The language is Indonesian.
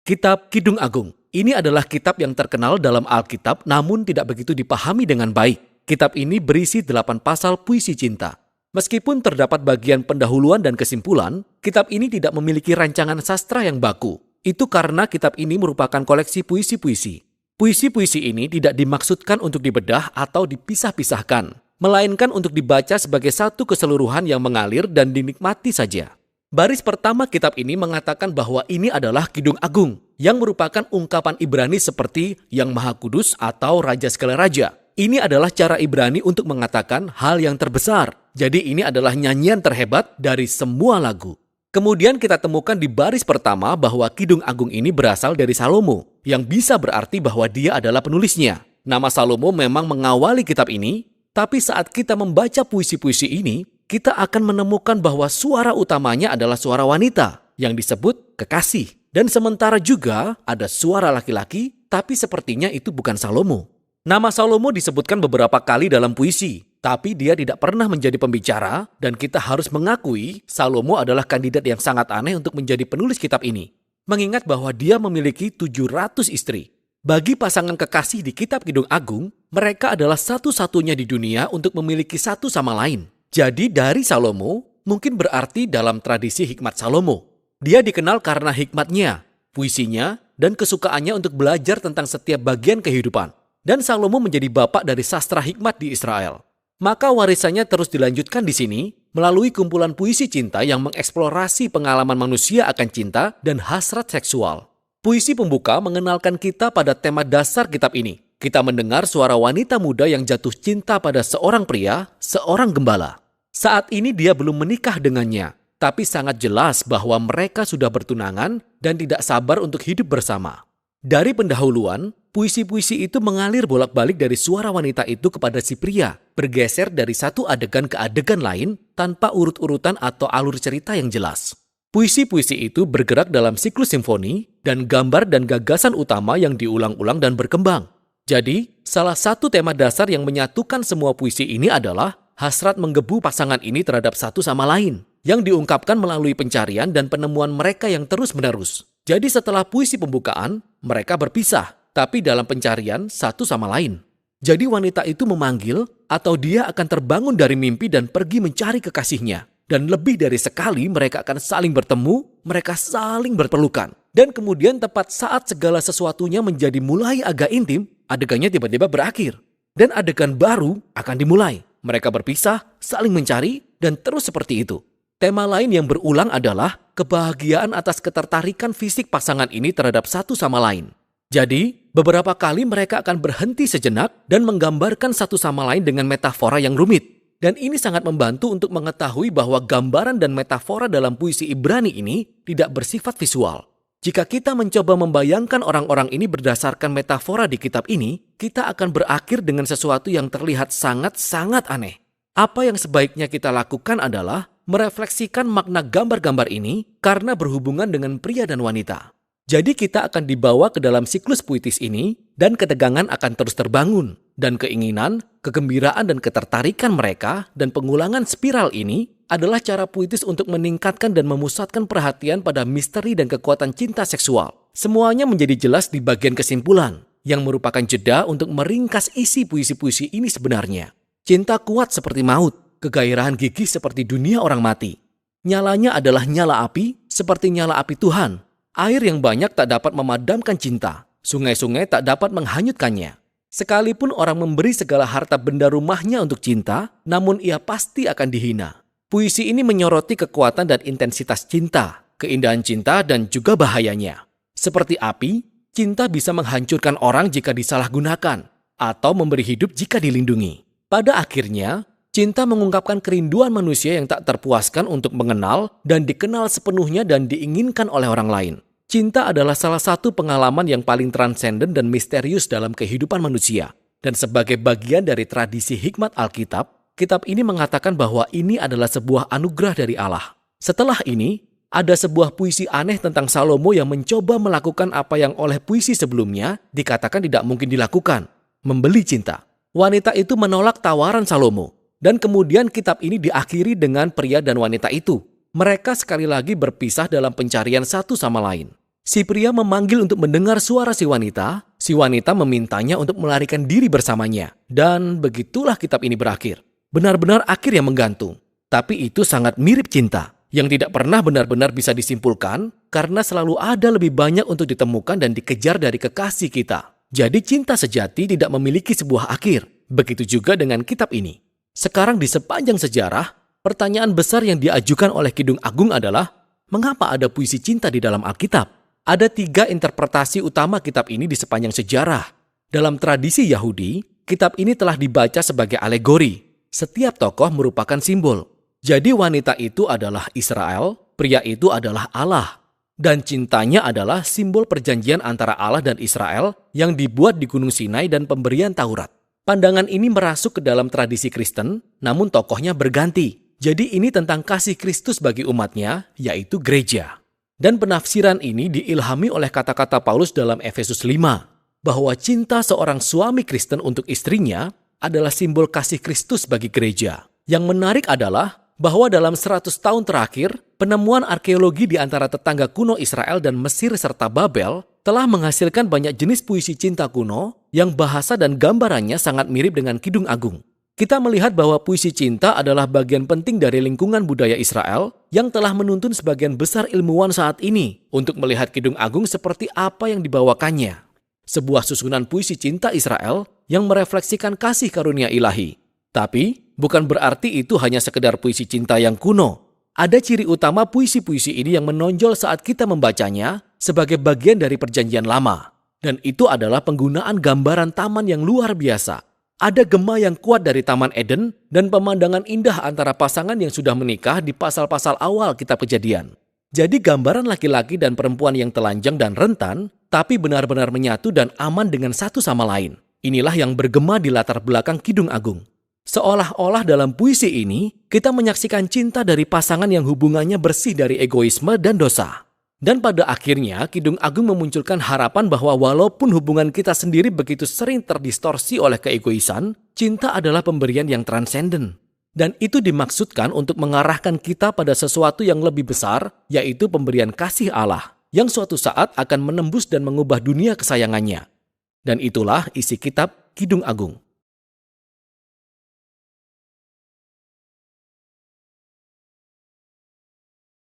Kitab Kidung Agung. Ini adalah kitab yang terkenal dalam Alkitab namun tidak begitu dipahami dengan baik. Kitab ini berisi 8 pasal puisi cinta. Meskipun terdapat bagian pendahuluan dan kesimpulan, kitab ini tidak memiliki rancangan sastra yang baku. Itu karena kitab ini merupakan koleksi puisi-puisi. Puisi-puisi ini tidak dimaksudkan untuk dibedah atau dipisah-pisahkan, melainkan untuk dibaca sebagai satu keseluruhan yang mengalir dan dinikmati saja. Baris pertama kitab ini mengatakan bahwa ini adalah Kidung Agung, yang merupakan ungkapan Ibrani seperti Yang Maha Kudus atau Raja Segala Raja. Ini adalah cara Ibrani untuk mengatakan hal yang terbesar. Jadi ini adalah nyanyian terhebat dari semua lagu. Kemudian kita temukan di baris pertama bahwa Kidung Agung ini berasal dari Salomo, yang bisa berarti bahwa dia adalah penulisnya. Nama Salomo memang mengawali kitab ini, tapi saat kita membaca puisi-puisi ini, kita akan menemukan bahwa suara utamanya adalah suara wanita yang disebut kekasih. Dan sementara juga ada suara laki-laki, tapi sepertinya itu bukan Salomo. Nama Salomo disebutkan beberapa kali dalam puisi, tapi dia tidak pernah menjadi pembicara dan kita harus mengakui Salomo adalah kandidat yang sangat aneh untuk menjadi penulis kitab ini. Mengingat bahwa dia memiliki 700 istri. Bagi pasangan kekasih di kitab Kidung Agung, mereka adalah satu-satunya di dunia untuk memiliki satu sama lain. Jadi dari Salomo mungkin berarti dalam tradisi hikmat Salomo. Dia dikenal karena hikmatnya, puisinya, dan kesukaannya untuk belajar tentang setiap bagian kehidupan. Dan Salomo menjadi bapak dari sastra hikmat di Israel. Maka warisannya terus dilanjutkan di sini melalui kumpulan puisi cinta yang mengeksplorasi pengalaman manusia akan cinta dan hasrat seksual. Puisi pembuka mengenalkan kita pada tema dasar kitab ini. Kita mendengar suara wanita muda yang jatuh cinta pada seorang pria, seorang gembala. Saat ini dia belum menikah dengannya, tapi sangat jelas bahwa mereka sudah bertunangan dan tidak sabar untuk hidup bersama. Dari pendahuluan, puisi-puisi itu mengalir bolak-balik dari suara wanita itu kepada si pria, bergeser dari satu adegan ke adegan lain tanpa urut-urutan atau alur cerita yang jelas. Puisi-puisi itu bergerak dalam siklus simfoni dan gambar dan gagasan utama yang diulang-ulang dan berkembang. Jadi, salah satu tema dasar yang menyatukan semua puisi ini adalah hasrat menggebu pasangan ini terhadap satu sama lain, yang diungkapkan melalui pencarian dan penemuan mereka yang terus-menerus. Jadi setelah puisi pembukaan, mereka berpisah, tapi dalam pencarian satu sama lain. Jadi wanita itu memanggil atau dia akan terbangun dari mimpi dan pergi mencari kekasihnya. Dan lebih dari sekali mereka akan saling bertemu, mereka saling berpelukan. Dan kemudian tepat saat segala sesuatunya menjadi mulai agak intim, adegannya tiba-tiba berakhir. Dan adegan baru akan dimulai. Mereka berpisah, saling mencari, dan terus seperti itu. Tema lain yang berulang adalah kebahagiaan atas ketertarikan fisik pasangan ini terhadap satu sama lain. Jadi, beberapa kali mereka akan berhenti sejenak dan menggambarkan satu sama lain dengan metafora yang rumit. Dan ini sangat membantu untuk mengetahui bahwa gambaran dan metafora dalam puisi Ibrani ini tidak bersifat visual. Jika kita mencoba membayangkan orang-orang ini berdasarkan metafora di kitab ini, kita akan berakhir dengan sesuatu yang terlihat sangat-sangat aneh. Apa yang sebaiknya kita lakukan adalah merefleksikan makna gambar-gambar ini karena berhubungan dengan pria dan wanita. Jadi kita akan dibawa ke dalam siklus puitis ini dan ketegangan akan terus terbangun. Dan keinginan, kegembiraan dan ketertarikan mereka dan pengulangan spiral ini adalah cara puitis untuk meningkatkan dan memusatkan perhatian pada misteri dan kekuatan cinta seksual. Semuanya menjadi jelas di bagian kesimpulan, yang merupakan jeda untuk meringkas isi puisi-puisi ini sebenarnya. Cinta kuat seperti maut, kegairahan gigih seperti dunia orang mati. Nyalanya adalah nyala api seperti nyala api Tuhan. Air yang banyak tak dapat memadamkan cinta. Sungai-sungai tak dapat menghanyutkannya. Sekalipun orang memberi segala harta benda rumahnya untuk cinta, namun ia pasti akan dihina. Puisi ini menyoroti kekuatan dan intensitas cinta, keindahan cinta dan juga bahayanya. Seperti api, cinta bisa menghancurkan orang jika disalahgunakan, atau memberi hidup jika dilindungi. Pada akhirnya, cinta mengungkapkan kerinduan manusia yang tak terpuaskan untuk mengenal dan dikenal sepenuhnya dan diinginkan oleh orang lain. Cinta adalah salah satu pengalaman yang paling transenden dan misterius dalam kehidupan manusia. Dan sebagai bagian dari tradisi hikmat Alkitab, kitab ini mengatakan bahwa ini adalah sebuah anugerah dari Allah. Setelah ini, ada sebuah puisi aneh tentang Salomo yang mencoba melakukan apa yang oleh puisi sebelumnya dikatakan tidak mungkin dilakukan, membeli cinta. Wanita itu menolak tawaran Salomo. Dan kemudian kitab ini diakhiri dengan pria dan wanita itu. Mereka sekali lagi berpisah dalam pencarian satu sama lain. Si pria memanggil untuk mendengar suara si wanita memintanya untuk melarikan diri bersamanya. Dan begitulah kitab ini berakhir. Benar-benar akhir yang menggantung. Tapi itu sangat mirip cinta, yang tidak pernah benar-benar bisa disimpulkan karena selalu ada lebih banyak untuk ditemukan dan dikejar dari kekasih kita. Jadi cinta sejati tidak memiliki sebuah akhir. Begitu juga dengan kitab ini. Sekarang di sepanjang sejarah, pertanyaan besar yang diajukan oleh Kidung Agung adalah, mengapa ada puisi cinta di dalam Alkitab? Ada 3 interpretasi utama kitab ini di sepanjang sejarah. Dalam tradisi Yahudi, kitab ini telah dibaca sebagai alegori. Setiap tokoh merupakan simbol. Jadi wanita itu adalah Israel, pria itu adalah Allah. Dan cintanya adalah simbol perjanjian antara Allah dan Israel yang dibuat di Gunung Sinai dan pemberian Taurat. Pandangan ini merasuk ke dalam tradisi Kristen, namun tokohnya berganti. Jadi ini tentang kasih Kristus bagi umatnya, yaitu gereja. Dan penafsiran ini diilhami oleh kata-kata Paulus dalam Efesus 5, bahwa cinta seorang suami Kristen untuk istrinya adalah simbol kasih Kristus bagi gereja. Yang menarik adalah bahwa dalam 100 tahun terakhir, penemuan arkeologi di antara tetangga kuno Israel dan Mesir serta Babel telah menghasilkan banyak jenis puisi cinta kuno yang bahasa dan gambarannya sangat mirip dengan Kidung Agung. Kita melihat bahwa puisi cinta adalah bagian penting dari lingkungan budaya Israel yang telah menuntun sebagian besar ilmuwan saat ini untuk melihat Kidung Agung seperti apa yang dibawakannya. Sebuah susunan puisi cinta Israel yang merefleksikan kasih karunia ilahi. Tapi, bukan berarti itu hanya sekedar puisi cinta yang kuno. Ada ciri utama puisi-puisi ini yang menonjol saat kita membacanya sebagai bagian dari perjanjian lama. Dan itu adalah penggunaan gambaran taman yang luar biasa. Ada gema yang kuat dari Taman Eden dan pemandangan indah antara pasangan yang sudah menikah di pasal-pasal awal kitab Kejadian. Jadi gambaran laki-laki dan perempuan yang telanjang dan rentan, tapi benar-benar menyatu dan aman dengan satu sama lain. Inilah yang bergema di latar belakang Kidung Agung. Seolah-olah dalam puisi ini, kita menyaksikan cinta dari pasangan yang hubungannya bersih dari egoisme dan dosa. Dan pada akhirnya, Kidung Agung memunculkan harapan bahwa walaupun hubungan kita sendiri begitu sering terdistorsi oleh keegoisan, cinta adalah pemberian yang transenden. Dan itu dimaksudkan untuk mengarahkan kita pada sesuatu yang lebih besar, yaitu pemberian kasih Allah, yang suatu saat akan menembus dan mengubah dunia kesayangannya. Dan itulah isi kitab Kidung Agung.